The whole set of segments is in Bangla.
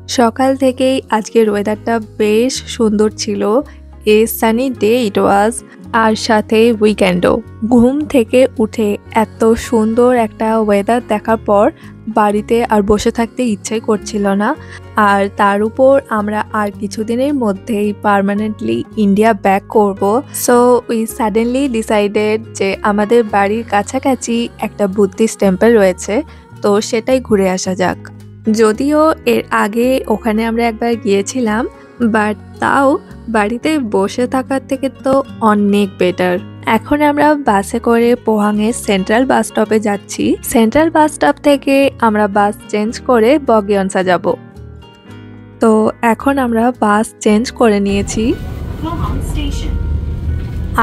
সকাল থেকেই আজকের ওয়েদারটা বেশ সুন্দর ছিল। এ সানি ডে ইট ওয়াজ। আর সাথে উইকেন্ডও। ঘুম থেকে উঠে এত সুন্দর একটা ওয়েদার দেখার পর বাড়িতে আর বসে থাকতে ইচ্ছাই করছিল না। আর তার উপর আমরা আর কিছুদিনের মধ্যেই পার্মানেন্টলি ইন্ডিয়া ব্যাক করব। সো উই সাডেনলি ডিসাইডেড যে আমাদের বাড়ির কাছাকাছি একটা বুদ্ধিস্ট টেম্পল রয়েছে, তো সেটাই ঘুরে আসা যাক। যদিও এর আগে ওখানে আমরা একবার গিয়েছিলাম, বাট তাও বাড়িতে বসে থাকার থেকে তো অনেক বেটার। এখন আমরা বাসে করে পোহাংয়ের সেন্ট্রাল বাস স্টপে যাচ্ছি। সেন্ট্রাল বাস স্টপ থেকে আমরা বাস চেঞ্জ করে বগিয়নসা যাব। তো এখন আমরা বাস চেঞ্জ করে নিয়েছি।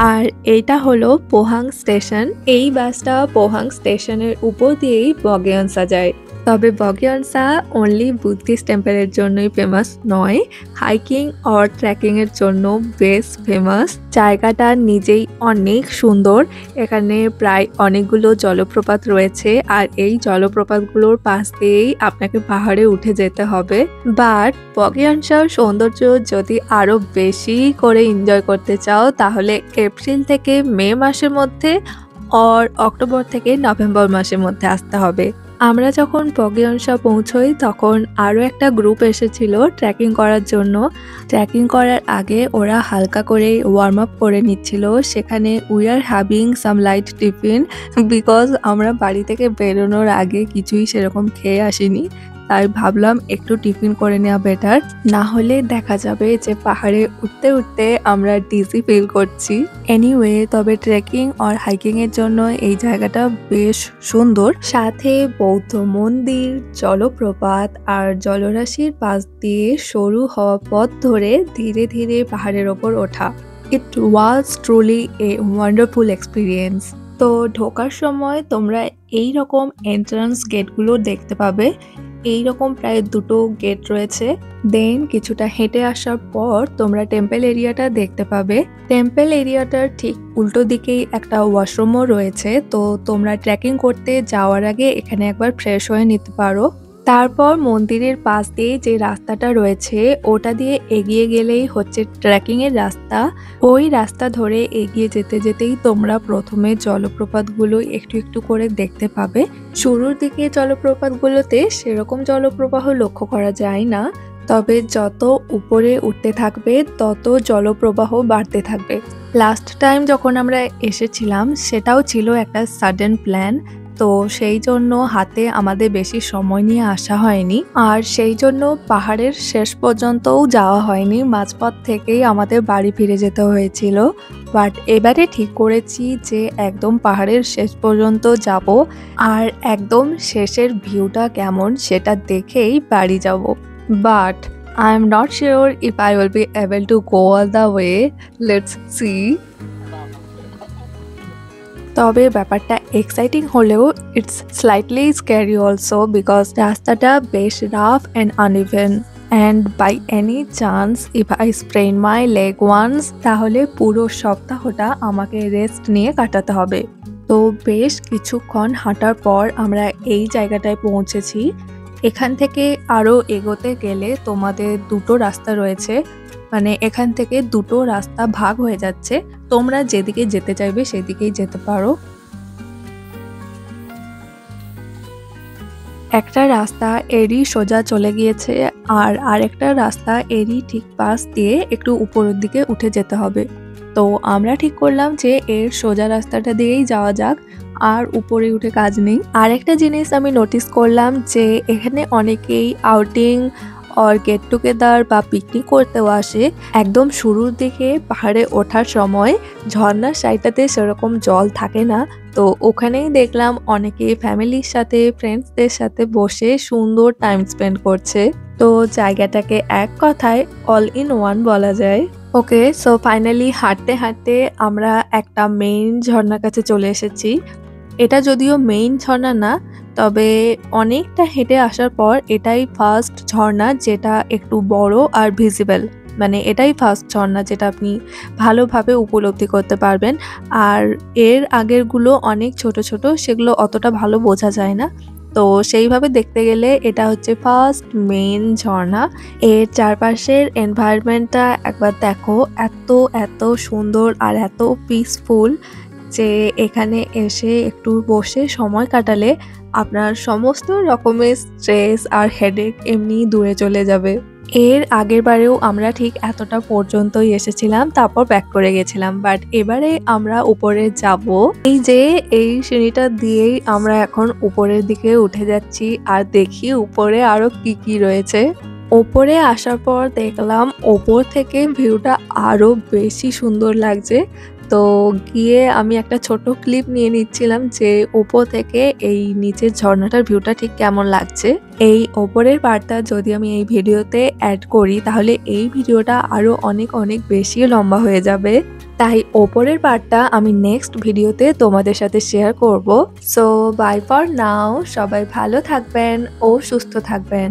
আর এইটা হলো পোহাং স্টেশন। এই বাসটা পোহাং স্টেশনের উপর দিয়েই বগিয়নসা যায়। তবে বগিয়নসা অনলি বুদ্ধিস্ট টেম্পলের জন্যই ফেমাস নয়, হাইকিং আর ট্রেকিং এর জন্য বেশ ফেমাস। জায়গাটা নিজেই অনেক সুন্দর। এখানে প্রায় অনেকগুলো জলপ্রপাত রয়েছে, আর এই জলপ্রপাতগুলোর পাশ দিয়েই আপনাকে পাহাড়ে উঠে যেতে হবে। বাট বগিয়নসার সৌন্দর্য যদি আরো বেশি করে এনজয় করতে চাও তাহলে এপ্রিল থেকে মে মাসের মধ্যে আর অক্টোবর থেকে নভেম্বর মাসের মধ্যে আসতে হবে। আমরা যখন বগিয়নসা পৌঁছই তখন আরও একটা গ্রুপ এসেছিল ট্রেকিং করার জন্য। ট্রেকিং করার আগে ওরা হালকা করে ওয়ার্ম আপ করে নিচ্ছিল। সেখানে we are having some light tiffin, because আমরা বাড়ি থেকে বেরোনোর আগে কিছুই সেরকম খেয়ে আসিনি। তাই ভাবলাম একটু টিফিন করে নেওয়া বেটার, না হলে দেখা যাবে যে পাহাড়ে উঠতে উঠতে আমরা ডিজি ফিল করছি। এনিওয়ে, তবে ট্রেকিং আর হাইকিং এর জন্য এই জায়গাটা বেশ সুন্দর। সাথে বৌদ্ধ মন্দির, জলপ্রপাত আর জলরাশির পাশ দিয়ে সরু হওয়া পথ ধরে ধীরে ধীরে পাহাড়ের ওপর ওঠা। It was truly a wonderful experience. তো ঢোকার সময় তোমরা এই রকম এন্ট্রান্স গেটগুলো দেখতে পাবে। এইরকম প্রায় দুটো গেট রয়েছে। দেন কিছুটা হেঁটে আসার পর তোমরা টেম্পল এরিয়াটা দেখতে পাবে। টেম্পল এরিয়াটার ঠিক উল্টো দিকেই একটা ওয়াশরুমও রয়েছে, তো তোমরা ট্রেকিং করতে যাওয়ার আগে এখানে একবার ফ্রেশ হয়ে নিতে পারো। তারপর মন্দিরের পাশ দিয়ে যে রাস্তাটা রয়েছে ওটা দিয়ে এগিয়ে গেলেই হচ্ছে ট্রেকিং এর রাস্তা। ওই রাস্তা ধরে এগিয়ে যেতে যেতেই তোমরা প্রথমে জলপ্রপাতগুলো একটু একটু করে দেখতে পাবে। শুরুর দিকে জলপ্রপাতগুলোতে সেরকম জলপ্রবাহ লক্ষ্য করা যায় না, তবে যত উপরে উঠতে থাকবে তত জলপ্রবাহ বাড়তে থাকবে। লাস্ট টাইম যখন আমরা এসেছিলাম সেটাও ছিল একটা সাডেন প্ল্যান, তো সেই জন্য হাতে আমাদের বেশি সময় নিয়ে আসা হয়নি, আর সেই জন্য পাহাড়ের শেষ পর্যন্তও যাওয়া হয়নি। মাঝপথ থেকেই আমাদের বাড়ি ফিরে যেতে হয়েছিল। বাট এবারে ঠিক করেছি যে একদম পাহাড়ের শেষ পর্যন্ত যাব, আর একদম শেষের ভিউটা কেমন সেটা দেখেই বাড়ি যাব। But I am not sure if I will be able to go all the way. Let's see. তবে ব্যাপারটা এক্সাইটিং হলেও it's slightly scary also, because রাস্তাটা বেশ rough and uneven. And by any chance if I sprain my leg once, তাহলে পুরো সপ্তাহটা আমাকে রেস্ট নিয়ে কাটাতে হবে। তো বেশ কিছুক্ষণ হাঁটার পর আমরা এই জায়গাটায় পৌঁছেছি। এখান থেকে আরও এগোতে গেলে তোমাদের দুটো রাস্তা রয়েছে, মানে এখান থেকে দুটো রাস্তা ভাগ হয়ে যাচ্ছে। তোমরা যেদিকে যেতে চাইবে সেদিকেই যেতে পারো। একটা রাস্তা এরই সোজা চলে গিয়েছে, আর আরেকটা রাস্তা এরই ঠিক পাশ দিয়ে একটু উপরের দিকে উঠে যেতে হবে। তো আমরা ঠিক করলাম যে এর সোজা রাস্তাটা দিয়েই যাওয়া যাক, আর উপরে উঠে কাজ নেই। আরেকটা জিনিস আমি নোটিস করলাম যে এখানে অনেকেই আউটিং আর গেট টুগেদার বা পিকনিক করতেও আসে। একদম শুরুর দিকে পাহাড়ে ওঠার সময় ঝর্ণার সাইডটাতে সেরকম জল থাকে না, তো ওখানেই দেখলাম অনেকে ফ্যামিলির সাথে ফ্রেন্ডসদের সাথে বসে সুন্দর টাইম স্পেন্ড করছে। তো জায়গাটাকে এক কথায় অল ইন ওয়ান বলা যায়। ওকে, সো ফাইনালি হাঁটতে হাঁটতে আমরা একটা মেইন ঝর্ণার কাছে চলে এসেছি। এটা যদিও মেইন ঝর্ণা না, তবে অনেকটা হেঁটে আসার পর এটাই ফার্স্ট ঝর্ণা যেটা একটু বড় আর ভিজিবল। মানে এটাই ফার্স্ট ঝর্ণা যেটা আপনি ভালোভাবে উপলব্ধি করতে পারবেন। আর এর আগেরগুলো অনেক ছোট ছোট, সেগুলো অতটা ভালো বোঝা যায় না। তো সেইভাবে দেখতে গেলে এটা হচ্ছে ফার্স্ট মেইন ঝর্ণা। এর চারপাশের এনভায়রনমেন্টটা একবার দেখো, এত সুন্দর আর এত পিসফুল যে এখানে এসে একটু বসে সময় কাটালে আপনার সমস্ত রকমের স্ট্রেস আর হেডেক এমনি দূরে চলে যাবে। এর আগেরবারেও আমরা ঠিক এতটা পর্যন্তই এসেছিলাম, তারপর ব্যাক করে গেছিলাম। বাট এবারে আমরা উপরে যাব। এই যে এই সিঁড়িটা দিয়েই আমরা এখন উপরের দিকে উঠে যাচ্ছি আর দেখি উপরে আরো কি রয়েছে। ওপরে আসার পর দেখলাম ওপর থেকে ভিউটা আরো বেশি সুন্দর লাগছে। তো গিয়ে আমি একটা ছোট ক্লিপ নিয়ে নিচ্ছিলাম যে ওপর থেকে এই নিচের ঝর্ণাটার ভিউটা ঠিক কেমন লাগছে। এই ওপরের পার্টটা যদি আমি এই ভিডিওতে অ্যাড করি তাহলে এই ভিডিওটা আরো অনেক বেশি লম্বা হয়ে যাবে। তাই ওপরের পার্টটা আমি নেক্সট ভিডিওতে তোমাদের সাথে শেয়ার করব। সো বাই ফর নাও, সবাই ভালো থাকবেন ও সুস্থ থাকবেন।